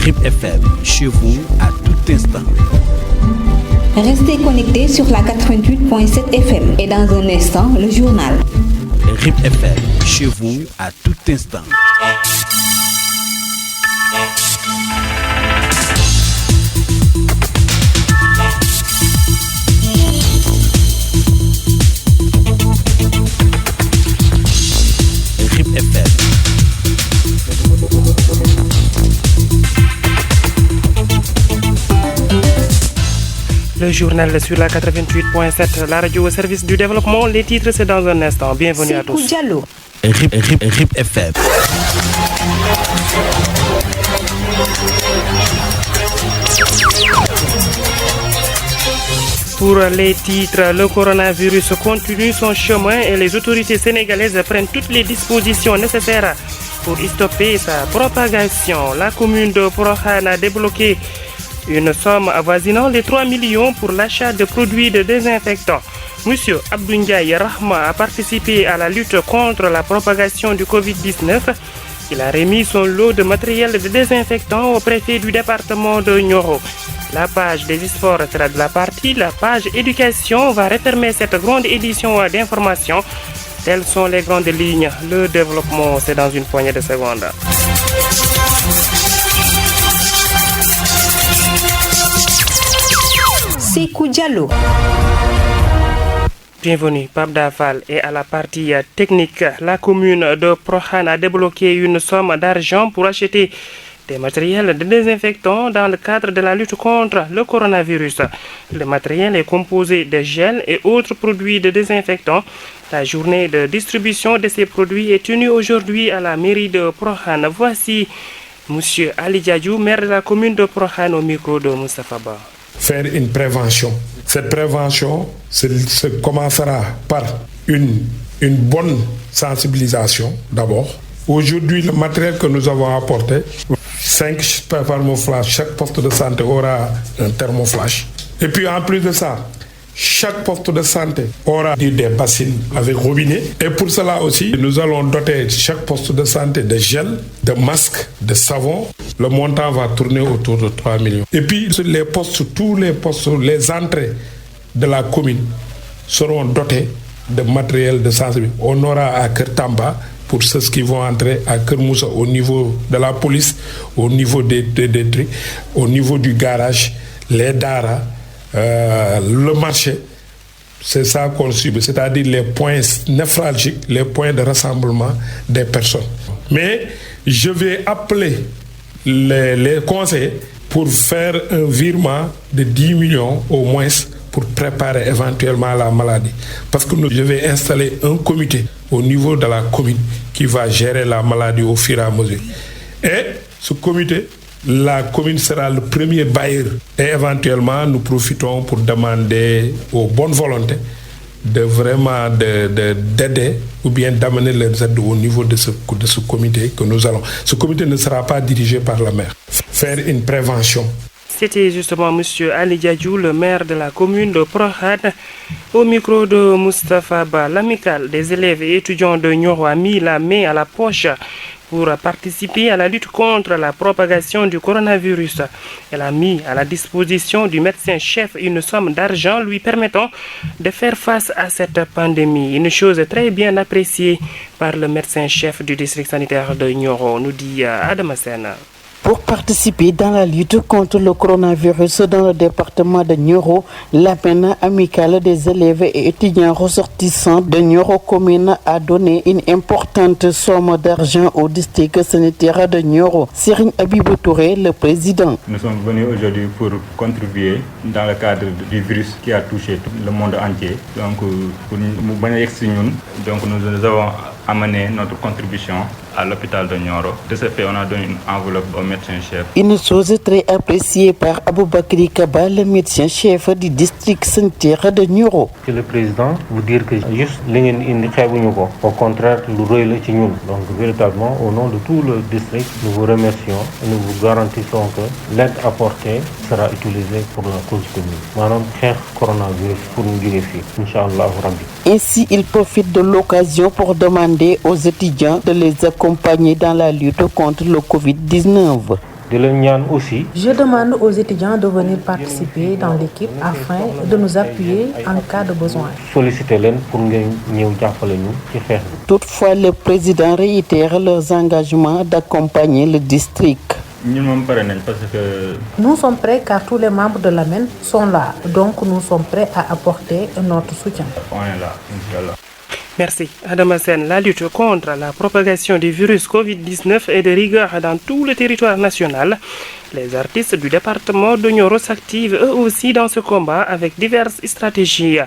RIP FM, chez vous à tout instant. Restez connectés sur la 88.7 FM et dans un instant, le journal. RIP FM, chez vous à tout instant. RIP FM. Le journal sur la 88.7, la radio au service du développement. Les titres, c'est dans un instant. Bienvenue à tous. RIP FM. Pour les titres, le coronavirus continue son chemin et les autorités sénégalaises prennent toutes les dispositions nécessaires pour y stopper sa propagation. La commune de Porokhane a débloqué une somme avoisinant les 3 millions pour l'achat de produits de désinfectants. Monsieur Abdou Ndiaye Rahma a participé à la lutte contre la propagation du Covid-19. Il a remis son lot de matériel de désinfectant au préfet du département de Nioro. La page des sports sera de la partie. La page éducation va refermer cette grande édition d'information. Telles sont les grandes lignes. Le développement, c'est dans une poignée de secondes. Sekou Diallo. Bienvenue, Pape Dafal est à la partie technique. La commune de Porokhane a débloqué une somme d'argent pour acheter des matériels de désinfectants dans le cadre de la lutte contre le coronavirus. Le matériel est composé de gel et autres produits de désinfectants. La journée de distribution de ces produits est tenue aujourd'hui à la mairie de Porokhane. Voici M. Ali Diadjou, maire de la commune de Porokhane, au micro de Moustapha Ba. Faire une prévention. Cette prévention se commencera par une bonne sensibilisation d'abord. Aujourd'hui, le matériel que nous avons apporté, 5 thermoflash, chaque poste de santé aura un thermoflash. Et puis en plus de ça, chaque poste de santé aura des bassines avec robinet. Et pour cela aussi, nous allons doter chaque poste de santé de gel, de masques, de savon. Le montant va tourner autour de 3 millions. Et puis sur les postes, tous les postes, les entrées de la commune seront dotés de matériel de sensibilisation. On aura à Kertamba, pour ceux qui vont entrer à Kermoussa, au niveau de la police, au niveau des trucs, au niveau du garage, les daras, le marché. C'est ça qu'on cible, c'est-à-dire les points névralgiques, les points de rassemblement des personnes. Mais je vais appeler les conseillers pour faire un virement de 10 millions au moins pour préparer éventuellement la maladie. Parce que je vais installer un comité au niveau de la commune qui va gérer la maladie au fur et à mesure. Et ce comité, la commune sera le premier bailleur. Et éventuellement, nous profitons pour demander aux bonnes volontés de vraiment d'aider ou bien d'amener les aides au niveau de ce comité que nous allons. Ce comité ne sera pas dirigé par la maire. Faire une prévention. C'était justement M. Ali Diadjou, le maire de la commune de Porokhane, au micro de Moustapha Ba. L'amicale des élèves et étudiants de Nioro a mis la main à la poche pour participer à la lutte contre la propagation du coronavirus. Elle a mis à la disposition du médecin-chef une somme d'argent lui permettant de faire face à cette pandémie. Une chose très bien appréciée par le médecin-chef du district sanitaire de Nioro, nous dit Adama Sena. Pour participer dans la lutte contre le coronavirus dans le département de Nioro, la peine amicale des élèves et étudiants ressortissants de Nioro commune a donné une importante somme d'argent au district sanitaire de Nioro. Serigne Abibou Touré, le président. Nous sommes venus aujourd'hui pour contribuer dans le cadre du virus qui a touché tout le monde entier. Donc, pour nous avons amené notre contribution à l'hôpital de Nioro. De ce fait, on a donné une enveloppe au médecin-chef. Une chose très appréciée par Aboubakri Kaba, le médecin-chef du district sanitaire de Nioro. Le président vous dire que juste au contraire, donc véritablement au nom de tout le district, nous vous remercions et nous vous garantissons que l'aide apportée sera utilisée pour la cause commune. Madame Cheikh coronavirus pour nous dire Inch'Allah Rabbi. Ainsi, il profite de l'occasion pour demander aux étudiants de les accompagner dans la lutte contre le Covid-19. di leen ñaan aussi. Je demande aux étudiants de venir participer dans l'équipe afin de nous appuyer en cas de besoin. Solliciter leen pour ngeen ñëw jàppale ñu ci xeex bi. Toutefois, le président réitère leurs engagements d'accompagner le district. Nous sommes prêts car tous les membres de l'AMEN sont là. Donc nous sommes prêts à apporter notre soutien. Merci. Adama Sen, la lutte contre la propagation du virus Covid-19 est de rigueur dans tout le territoire national. Les artistes du département de Nioro s'activent eux aussi dans ce combat avec diverses stratégies,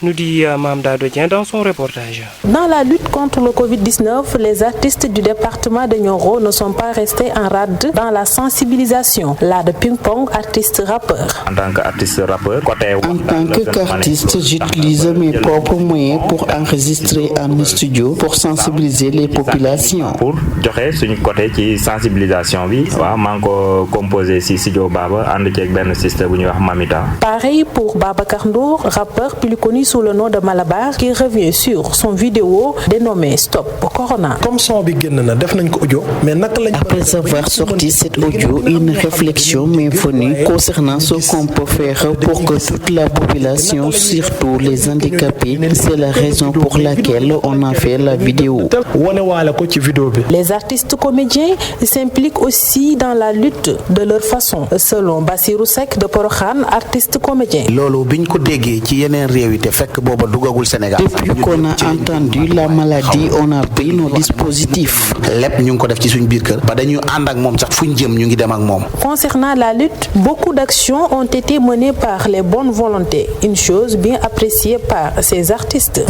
nous dit Mamda Dodien dans son reportage. Dans la lutte contre le Covid-19, les artistes du département de Nioro ne sont pas restés en rade dans la sensibilisation. Là de ping-pong, artiste rappeur. En tant qu'artiste rappeur, en tant qu'artiste, j'utilise mes propres moyens pour enregistrer en studio pour sensibiliser les populations. Pour joxe suñu côté ci sensibilisation bi waaw maa ngi ko composé ci studio Baba ànd ceeg benn sister bu ñuy wax Mamita. Pareil pour Babacar Ndour, rappeur plus connu sous le nom de Malabar, qui revient sur son vidéo dénommée Stop Corona. Comme son bi génn na def nañ ko audio mais naka lañ. Après avoir sorti cet audio, une réflexion m'est venue concernant ce qu'on peut faire pour que toute la population, surtout les handicapés, c'est la raison pour laquelle on a fait la vidéo. Les artistes comédiens s'impliquent aussi dans la lutte de leur façon, selon Bassirou Seck de Porokhane, artiste comédien. Depuis qu'on a entendu la maladie, on a pris nos dispositifs. Concernant la lutte, beaucoup d'actions ont été menées par les bonnes volontés, une chose bien appréciée par ces artistes.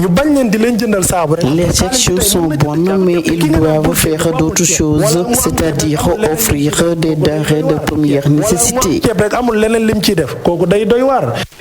Les actions sont bonnes, mais ils doivent faire d'autres choses, c'est-à-dire offrir des denrées de première nécessité.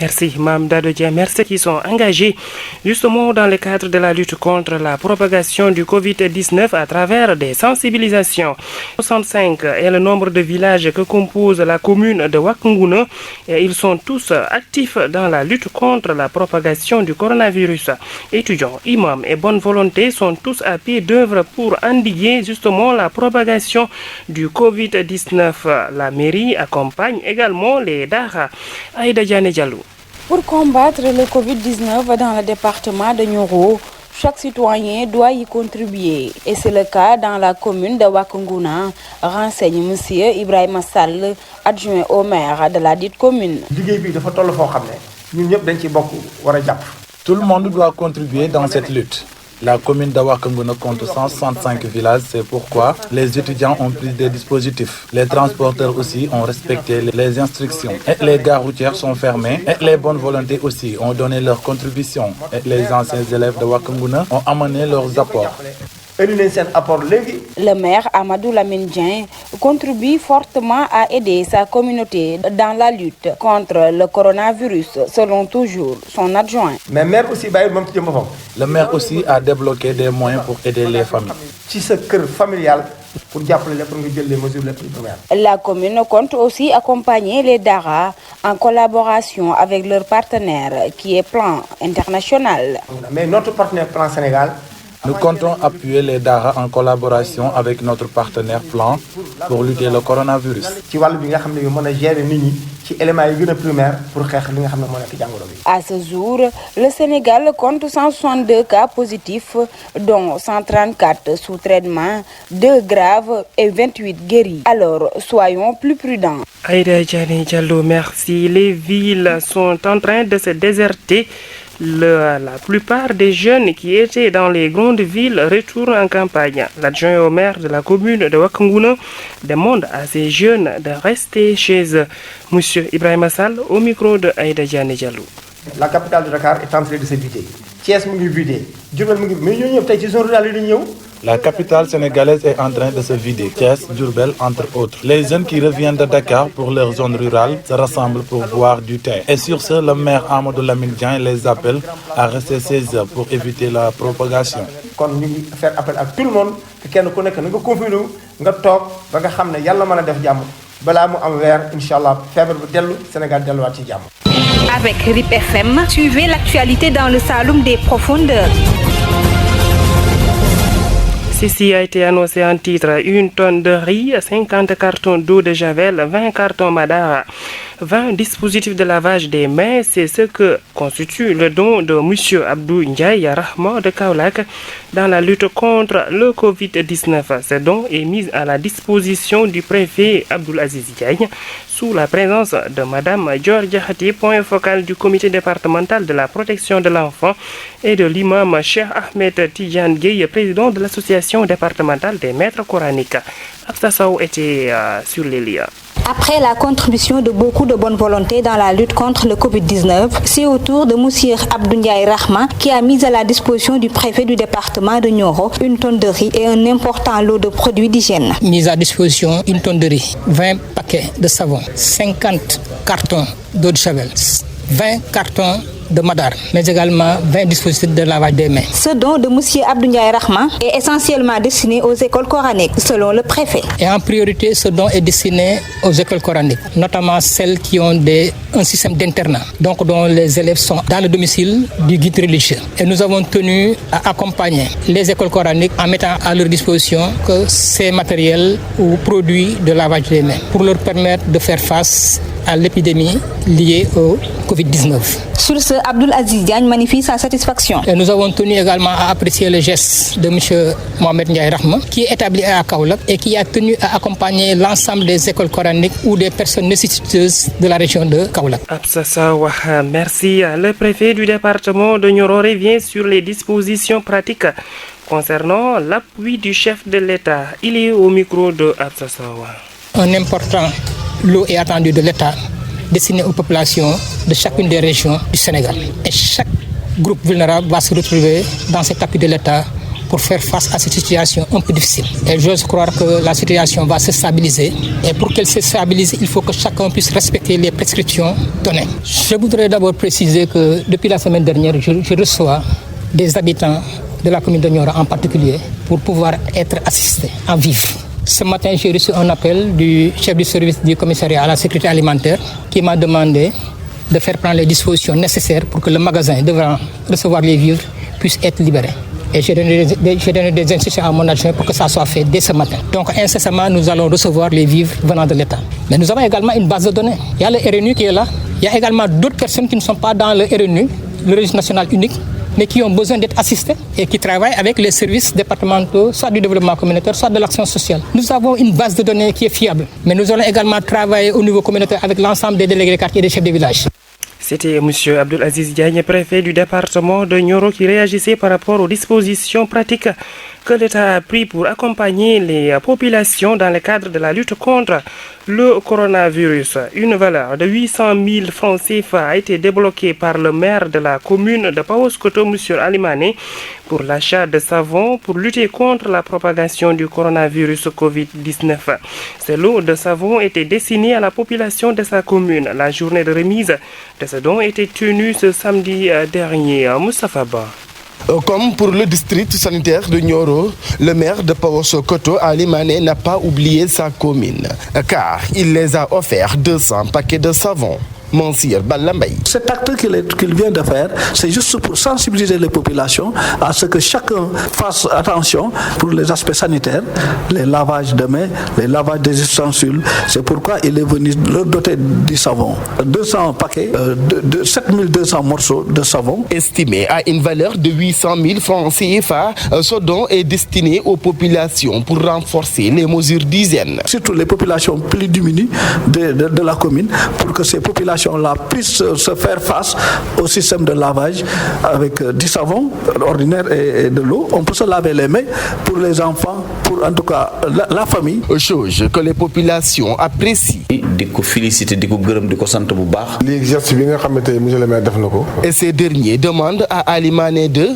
Merci, Mme Dadodia. Merci qui sont engagés justement dans le cadre de la lutte contre la propagation du Covid-19 à travers des sensibilisations. 65 est le nombre de villages que compose la commune de Wakunguna et ils sont tous actifs dans la lutte contre la propagation du coronavirus. Étudiants, imams et bonne volonté sont tous à pied d'œuvre pour endiguer justement la propagation du Covid-19. La mairie accompagne également les Dara. Aïda Diane Diallo. Pour combattre le Covid-19 dans le département de Nioro, chaque citoyen doit y contribuer. Et c'est le cas dans la commune de Wakunguna, renseigne M. Ibrahima Sall, adjoint au maire de la dite commune. Tout le monde doit contribuer dans cette lutte. La commune d'Awakunguna compte 165 villages, c'est pourquoi les étudiants ont pris des dispositifs. Les transporteurs aussi ont respecté les instructions. Et les gares routières sont fermées et les bonnes volontés aussi ont donné leur contribution. Et les anciens élèves de Wakunguna ont amené leurs apports. Le maire Amadou Lamine contribue fortement à aider sa communauté dans la lutte contre le coronavirus, selon toujours son adjoint. Le maire aussi a débloqué des moyens pour aider les familles. La commune compte aussi accompagner les Dara en collaboration avec leur partenaire qui est Plan International. Mais notre partenaire Plan Sénégal, nous comptons appuyer les Dara en collaboration avec notre partenaire Plan pour lutter le coronavirus. À ce jour, le Sénégal compte 162 cas positifs, dont 134 sous traitement, 2 graves et 28 guéris. Alors, soyons plus prudents. Aïda Diane Diallo, merci. Les villes sont en train de se déserter. La plupart des jeunes qui étaient dans les grandes villes retournent en campagne. L'adjoint au maire de la commune de Wakunguna demande à ces jeunes de rester chez eux. Monsieur Ibrahima Sall, au micro de Aïda Diane Diallo. La capitale de Dakar est en train de se vider. Thiès est vidé. La capitale sénégalaise est en train de se vider, Thiès, Diourbel, entre autres. Les jeunes qui reviennent de Dakar pour leur zone rurale se rassemblent pour boire du thé. Et sur ce, le maire Amadou Lamine les appelle à rester chez eux pour éviter la propagation. Quand nous faire appel à tout le monde, que quelqu'un connaît que nous confinons, nous sommes ba nga xamné yalla mëna def jamm bala mu am wër inshallah fièvre bu delu Sénégal delu wat ci jamm. Avec RIP FM, suivez l'actualité dans le Saloum des profondeurs. Ceci a été annoncé en titre: 1 tonne de riz, 50 cartons d'eau de Javel, 20 cartons Madara, 20 dispositifs de lavage des mains. C'est ce que constitue le don de M. Abdou Ndiaye Rahma de Kaolack dans la lutte contre le Covid-19. Ce don est mis à la disposition du préfet Abdoul Aziz Diagne sous la présence de Mme Georgia Hati, point focal du comité départemental de la protection de l'enfant, et de l'imam Cheikh Ahmed Tidjan Gueye, président de l'association départementale des maîtres coraniques. Absa Sow était sur les lieux. Après la contribution de beaucoup de bonne volonté dans la lutte contre le Covid-19, c'est au tour de Moussir Abdou Ndiaye Rahma qui a mis à la disposition du préfet du département de Nioro 1 tonne de riz et un important lot de produits d'hygiène. Mise à disposition 1 tonne de riz, 20 paquets de savon, 50 cartons d'eau de Javel, 20 cartons de Madar, mais également 20 dispositifs de lavage des mains. Ce don de M. Abdou Ndiaye Rahma est essentiellement destiné aux écoles coraniques, selon le préfet. Et en priorité, ce don est destiné aux écoles coraniques, notamment celles qui ont un système d'internat, donc dont les élèves sont dans le domicile du guide religieux. Et nous avons tenu à accompagner les écoles coraniques en mettant à leur disposition que ces matériels ou produits de lavage des mains pour leur permettre de faire face à l'épidémie liée au Covid-19. Sur ce, Abdoul Aziz Diagne magnifie sa satisfaction. Et nous avons tenu également à apprécier le geste de M. Mohamed Ndiaye Rahma, qui est établi à Kaolack et qui a tenu à accompagner l'ensemble des écoles coraniques ou des personnes nécessiteuses de la région de Kaolack. Merci. Le préfet du département de Nioro revient sur les dispositions pratiques concernant l'appui du chef de l'État. Il est au micro de Absa Sow. Un important lot est attendu de l'État destiné aux populations de chacune des régions du Sénégal. Et chaque groupe vulnérable va se retrouver dans cet appui de l'État pour faire face à cette situation un peu difficile. Et j'ose croire que la situation va se stabiliser. Et pour qu'elle se stabilise, il faut que chacun puisse respecter les prescriptions données. Je voudrais d'abord préciser que depuis la semaine dernière, je reçois des habitants de la commune de Nioro en particulier pour pouvoir être assistés en vif. Ce matin, j'ai reçu un appel du chef du service du commissariat à la sécurité alimentaire qui m'a demandé de faire prendre les dispositions nécessaires pour que le magasin devant recevoir les vivres puisse être libéré. Et j'ai donné des instructions à mon adjoint pour que ça soit fait dès ce matin. Donc incessamment, nous allons recevoir les vivres venant de l'État. Mais nous avons également une base de données. Il y a le RNU qui est là. Il y a également d'autres personnes qui ne sont pas dans le RNU, le registre national unique, mais qui ont besoin d'être assistés et qui travaillent avec les services départementaux, soit du développement communautaire, soit de l'action sociale. Nous avons une base de données qui est fiable, mais nous allons également travailler au niveau communautaire avec l'ensemble des délégués de quartier et des chefs de village. C'était M. Abdoul Aziz Diagne, préfet du département de Nioro, qui réagissait par rapport aux dispositions pratiques que l'État a prises pour accompagner les populations dans le cadre de la lutte contre le coronavirus. Une valeur de 800 000 francs CFA a été débloquée par le maire de la commune de Paoskoto, M. Alimane, pour l'achat de savon pour lutter contre la propagation du coronavirus Covid-19. Ce lot de savon était destiné à la population de sa commune. La journée de remise de ce don était tenue ce samedi dernier. Moustapha Ba. Comme pour le district sanitaire de Nioro, le maire de Paoskoto, Ali Mané, n'a pas oublié sa commune, car il les a offerts 200 paquets de savon. Monsieur Balambay. Cet acte qu'il vient de faire, c'est juste pour sensibiliser les populations à ce que chacun fasse attention pour les aspects sanitaires, les lavages de mains, les lavages des ustensiles. C'est pourquoi il est venu leur doter du savon. 200 paquets, 7200 morceaux de savon. Estimé à une valeur de 800 000 francs CFA, ce don est destiné aux populations pour renforcer les mesures d'hygiène. Surtout les populations plus diminuées de la commune, pour que ces populations puissent se faire face au système de lavage avec du savon ordinaire et de l'eau. On peut se laver les mains pour les enfants, pour en tout cas la famille. Chose que les populations apprécient. Et ces derniers demandent à Ali Mané de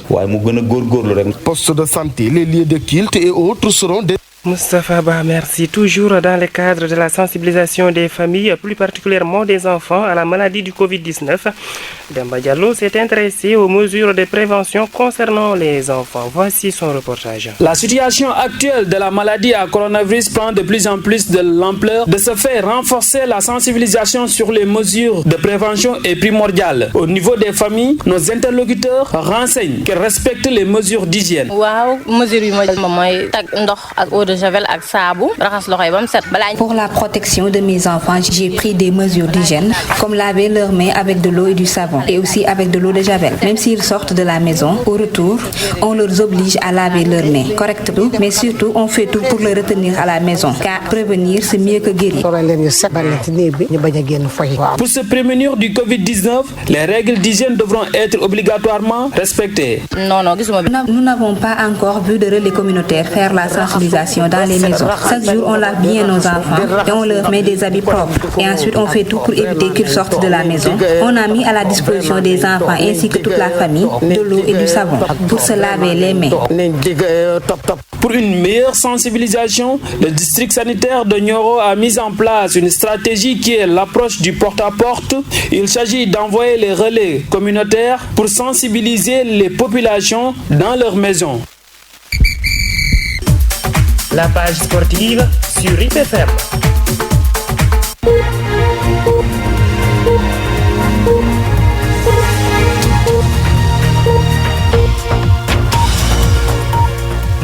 poste de santé, les lieux de culte et autres seront des Moustapha Ba, merci. Toujours dans le cadre de la sensibilisation des familles, plus particulièrement des enfants, à la maladie du Covid-19, Demba Diallo s'est intéressé aux mesures de prévention concernant les enfants. Voici son reportage. La situation actuelle de la maladie à coronavirus prend de plus en plus de l'ampleur. De ce fait, renforcer la sensibilisation sur les mesures de prévention est primordial. Au niveau des familles, nos interlocuteurs renseignent qu'elles respectent les mesures d'hygiène. Pour la protection de mes enfants, j'ai pris des mesures d'hygiène, comme laver leurs mains avec de l'eau et du savon, et aussi avec de l'eau de javel. Même s'ils sortent de la maison, au retour, on leur oblige à laver leurs mains correctement, mais surtout on fait tout pour les retenir à la maison, car prévenir c'est mieux que guérir. Pour se prémunir du Covid-19, les règles d'hygiène devront être obligatoirement respectées. Nous n'avons pas encore vu de relais communautaires faire la sensibilisation dans les maisons. Chaque jour, on lave bien nos enfants et on leur met des habits propres. Et ensuite, on fait tout pour éviter qu'ils sortent de la maison. On a mis à la disposition des enfants ainsi que toute la famille de l'eau et du savon pour se laver les mains. Pour une meilleure sensibilisation, le district sanitaire de Nioro a mis en place une stratégie qui est l'approche du porte-à-porte. Il s'agit d'envoyer les relais communautaires pour sensibiliser les populations dans leurs maisons. La page sportive sur IPFM.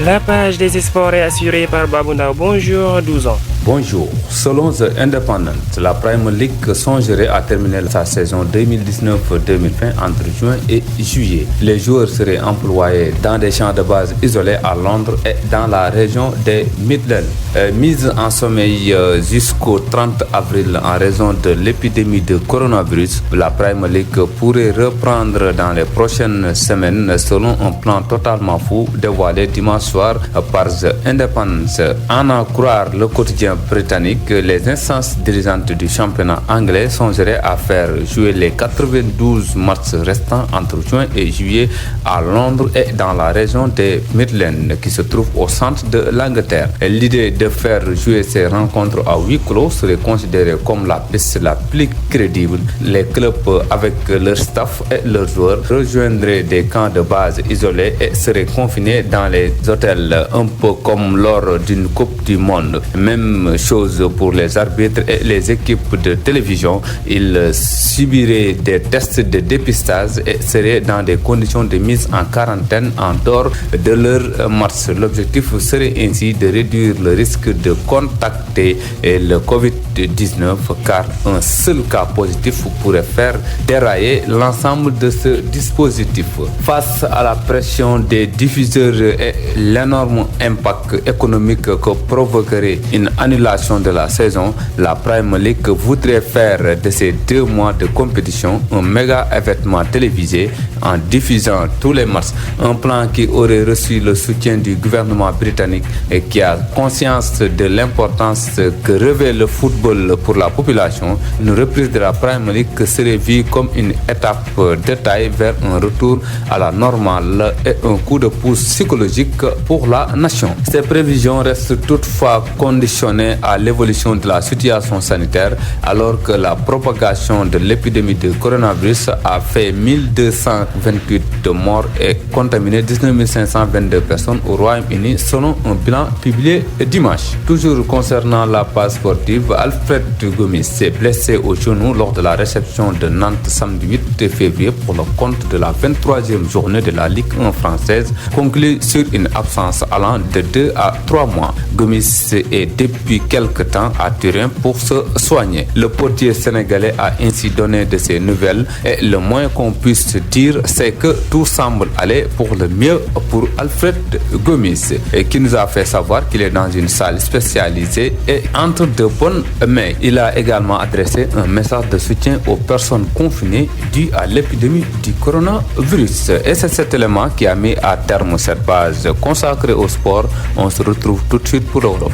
La page des sports est assurée par Babouna. Bonjour, 12 ans. Bonjour. Selon The Independent, la Premier League songerait à terminer sa saison 2019-2020 entre juin et juillet. Les joueurs seraient employés dans des champs de base isolés à Londres et dans la région des Midlands. Mise en sommeil jusqu'au 30 avril en raison de l'épidémie de coronavirus, la Premier League pourrait reprendre dans les prochaines semaines selon un plan totalement fou dévoilé dimanche soir par The Independent. En à croire le quotidien britannique, les instances dirigeantes du championnat anglais songeraient à faire jouer les 92 matchs restants entre juin et juillet à Londres et dans la région des Midlands qui se trouve au centre de l'Angleterre. L'idée de faire jouer ces rencontres à huis clos serait considérée comme la piste la plus crédible. Les clubs avec leur staff et leurs joueurs rejoindraient des camps de base isolés et seraient confinés dans les hôtels, un peu comme lors d'une Coupe du Monde. Même chose pour les arbitres et les équipes de télévision. Ils subiraient des tests de dépistage et seraient dans des conditions de mise en quarantaine en dehors de leur match. L'objectif serait ainsi de réduire le risque de contacter le Covid-19 car un seul cas positif pourrait faire dérailler l'ensemble de ce dispositif. Face à la pression des diffuseurs et l'énorme impact économique que provoquerait une annulation de la saison, la Premier League voudrait faire de ces 2 mois de compétition un méga événement télévisé en diffusant tous les matchs. Un plan qui aurait reçu le soutien du gouvernement britannique et qui a conscience de l'importance que revêt le football pour la population. Une reprise de la Premier League serait vue comme une étape de taille vers un retour à la normale et un coup de pouce psychologique pour la nation. Ces prévisions restent toutefois conditionnées à l'évolution de la situation sanitaire alors que la propagation de l'épidémie de coronavirus a fait 1228 de morts et contaminé 19 522 personnes au Royaume-Uni selon un bilan publié dimanche. Toujours concernant la passe sportive, Alfred Gomis s'est blessé au genou lors de la réception de Nantes samedi 8 février pour le compte de la 23e journée de la Ligue 1 française, conclue sur une absence allant de 2 à 3 mois. Gomis est depuis quelque temps à Turin pour se soigner. Le portier sénégalais a ainsi donné de ses nouvelles et le moins qu'on puisse dire c'est que tout semble aller pour le mieux pour Alfred Gomis qui nous a fait savoir qu'il est dans une salle spécialisée et entre de bonnes mains. Il a également adressé un message de soutien aux personnes confinées dues à l'épidémie du coronavirus. Et c'est cet élément qui a mis à terme cette page consacrée au sport. On se retrouve tout de suite pour l'Europe.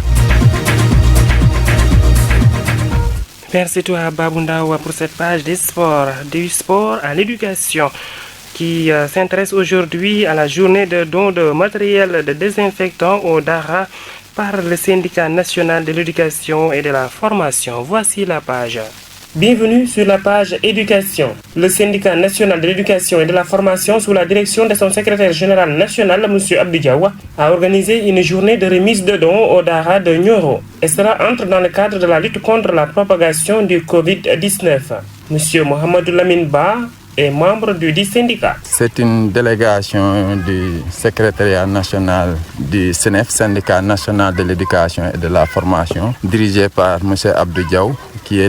Merci à Babundawa pour cette page des sports, du sport à l'éducation qui s'intéresse aujourd'hui à la journée de don de matériel de désinfectant au Dara par le syndicat national de l'éducation et de la formation. Voici la page. Bienvenue sur la page éducation. Le syndicat national de l'éducation et de la formation, sous la direction de son secrétaire général national, M. Abdou Diawa, a organisé une journée de remise de dons au Dara de Nioro. Et cela entre dans le cadre de la lutte contre la propagation du Covid-19. M. Mohamedou Lamine Ba est membre du dit syndicat. C'est une délégation du secrétariat national du SNEF, syndicat national de l'éducation et de la formation, dirigé par M. Abdou Diaw, qui est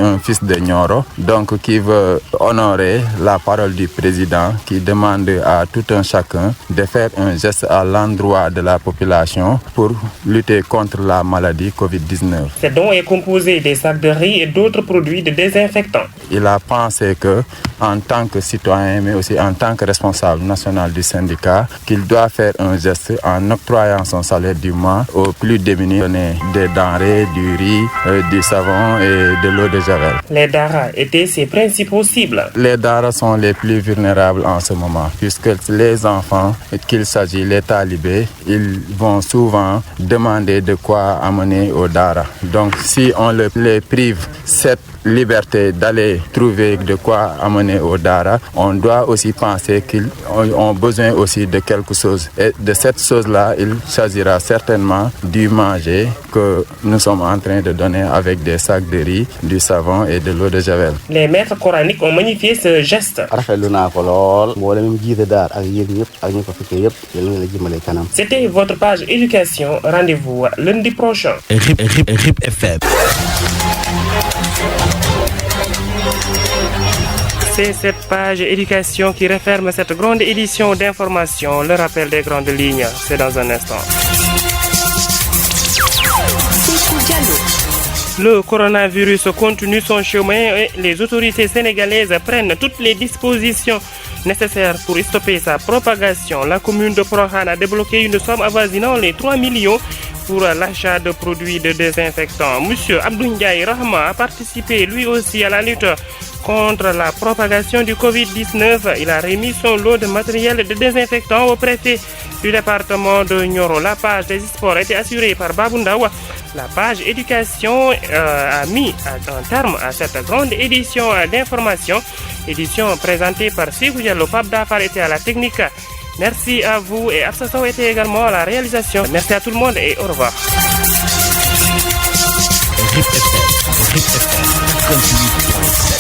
un fils de Nioro, donc qui veut honorer la parole du président qui demande à tout un chacun de faire un geste à l'endroit de la population pour lutter contre la maladie Covid-19. Ce don est composé des sacs de riz et d'autres produits de désinfectants. Il a pensé que, en tant que citoyen, mais aussi en tant que responsable national du syndicat, qu'il doit faire un geste en octroyant son salaire du mois aux plus démunis, donner des denrées, du riz, du savon et de l'eau de javel. Les Dara étaient ses principaux cibles. Les Dara sont les plus vulnérables en ce moment, puisque les enfants, qu'il s'agit des talibés, ils vont souvent demander de quoi amener au Dara. Donc si on les prive cette liberté d'aller trouver de quoi amener au Dara, on doit aussi penser qu'ils ont besoin aussi de quelque chose. Et de cette chose-là, il s'agira certainement du manger que nous sommes en train de donner avec des sacs de riz, du savon et de l'eau de javel. Les maîtres coraniques ont magnifié ce geste. C'était votre page éducation. Rendez-vous lundi prochain. RIP FM. C'est cette page éducation qui referme cette grande édition d'information. Le rappel des grandes lignes, c'est dans un instant. Le coronavirus continue son chemin et les autorités sénégalaises prennent toutes les dispositions nécessaires pour stopper sa propagation. La commune de Prohan a débloqué une somme avoisinant les 3 millions pour l'achat de produits de désinfectants. Monsieur Abdou Ndiaye Rahma a participé lui aussi à la lutte contre la propagation du Covid-19. Il a remis son lot de matériel de désinfectant au préfet du département de Nioro. La page des sports a été assurée par Babundawa. La page éducation a mis un terme à cette grande édition d'information. Édition présentée par Sigou Diallo. Pape Dafar était à la technique. Merci à vous et Absasso était également à la réalisation. Merci à tout le monde et au revoir. RIP FM, RIP FM, 88.6.